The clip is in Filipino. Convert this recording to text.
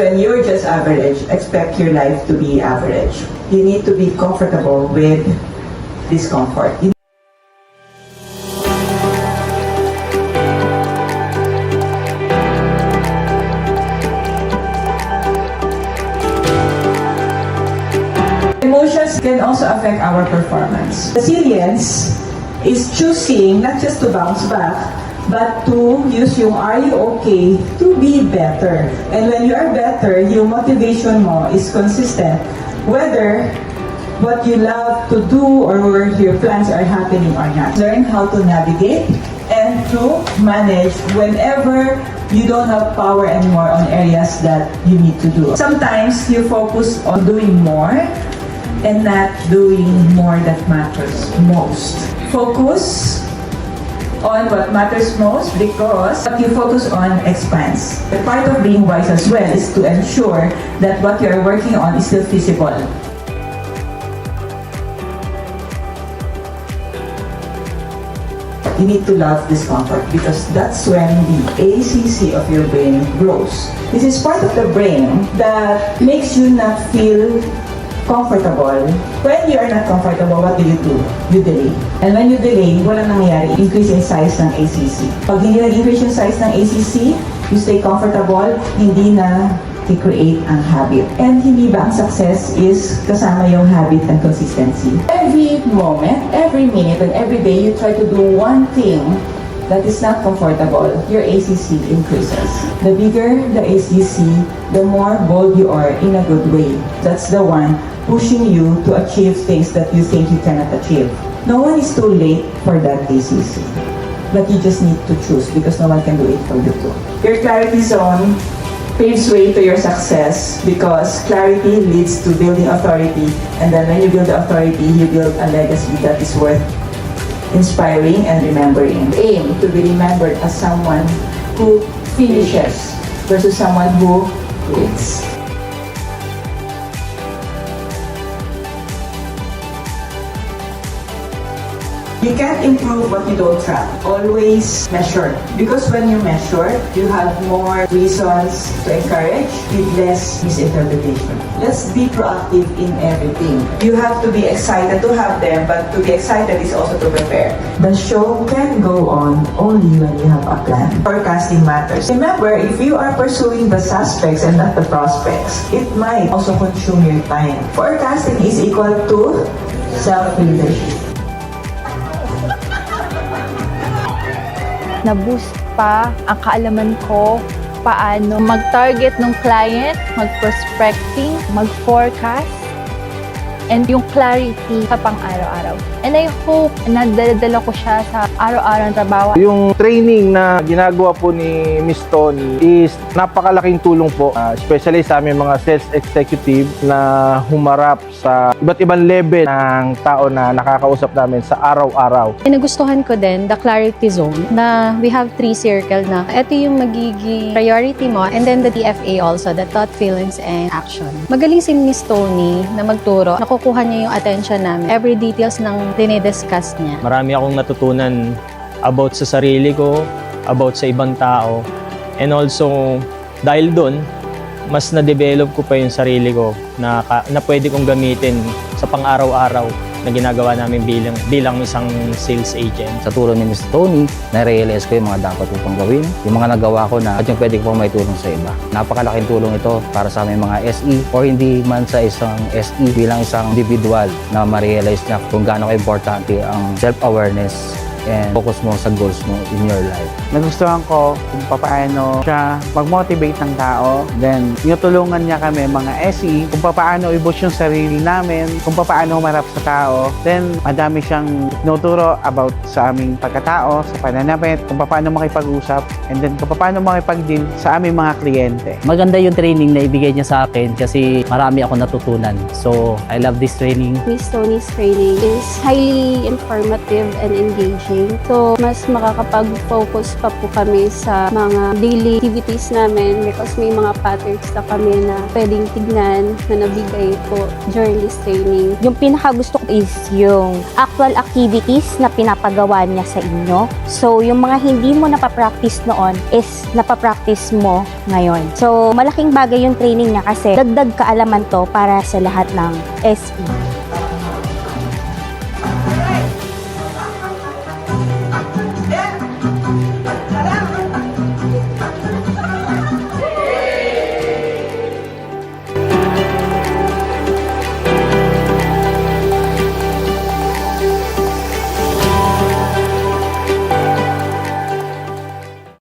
When you're just average, expect your life to be average. You need to be comfortable with discomfort. Emotions can also affect our performance. Resilience is choosing not just to bounce back, but to use yung are you okay to be better. And when you are better, yung motivation mo is consistent, whether what you love to do or your plans are happening or not. Learn how to navigate and to manage whenever you don't have power anymore on areas that you need to do. Sometimes you focus on doing more and not doing more that matters most. Focus on what matters most because what you focus on expands. The part of being wise as well is to ensure that what you are working on is still feasible. You need to love discomfort because that's when the ACC of your brain grows. This is part of the brain that makes you not feel comfortable. When you are not comfortable, what do? You delay. And when you delay, walang nangyayari, increase in size ng ACC. Pag hindi nag-increase yung size ng ACC, you stay comfortable, hindi na i-create ang habit. And hindi ba ang success is kasama yung habit and consistency? Every moment, every minute, and every day, you try to do one thing that is not comfortable, your ACC increases. The bigger the ACC, the more bold you are in a good way. That's the one pushing you to achieve things that you think you cannot achieve. No one is too late for that ACC. But you just need to choose because no one can do it for you too. Your clarity zone paves way to your success because clarity leads to building authority, and then when you build the authority, you build a legacy that is worth inspiring and remembering. Aim to be remembered as someone who finishes versus someone who quits. You can't improve what you don't track. Always measure. Because when you measure, you have more reasons to encourage with less misinterpretation. Let's be proactive in everything. You have to be excited to have them, but to be excited is also to prepare. The show can go on only when you have a plan. Forecasting matters. Remember, if you are pursuing the suspects and not the prospects, it might also consume your time. Forecasting is equal to self-leadership. Na-boost pa ang kaalaman ko paano mag-target ng client, mag-prospecting, mag-forecast, and yung clarity sa pang-araw-araw. And I hope na dala-dala ko siya sa araw-araw ng trabaho. Yung training na ginagawa po ni Miss Tony is napakalaking tulong po, especially sa aming mga sales executive na humarap sa iba't ibang level ng tao na nakakausap namin sa araw-araw. Nagustuhan ko din the clarity zone na we have 3 circle na ito yung magiging priority mo, and then the TFA also, the thought, feelings, and action. Magaling si Miss Tony na magturo. Nakukuha niya yung attention namin. Every details ng dinidiscuss niya. Marami akong natutunan about sa sarili ko, about sa ibang tao, and also dahil doon, mas na-develop ko pa yung sarili ko na pwede kong gamitin sa pang-araw-araw na ginagawa namin bilang isang sales agent. Sa tulong ni Mr. Tony, na-realize ko yung mga dapat ko pang gawin, yung mga nagawa ko na at yung pwede ko pang may tulong sa iba. Napakalaking tulong ito para sa aming mga SE o hindi man sa isang SE bilang isang individual na ma-realize na kung gaano ka-importante ang self-awareness and focus mo sa goals mo in your life. Nagustuhan ko kung paano siya mag-motivate ng tao. Then, tinutulungan niya kami mga SE kung paano i-boost yung sarili namin, kung paano humarap sa tao. Then, madami siyang tinuturo about sa aming pagkatao, sa pananamit, kung paano makipag-usap, and then kung paano makipag-deal sa aming mga kliyente. Maganda yung training na ibigay niya sa akin kasi marami ako natutunan. So, I love this training. Miss Tony's training is highly informative and engaging. training. So, mas makakapag-focus pa po kami sa mga daily activities namin because may mga patterns na kami na pwedeng tignan na nabigay po during this training. Yung pinakagusto ko is yung actual activities na pinapagawa niya sa inyo. So, yung mga hindi mo napapractice noon is napapractice mo ngayon. So, malaking bagay yung training niya kasi dagdag kaalaman to para sa lahat ng SE.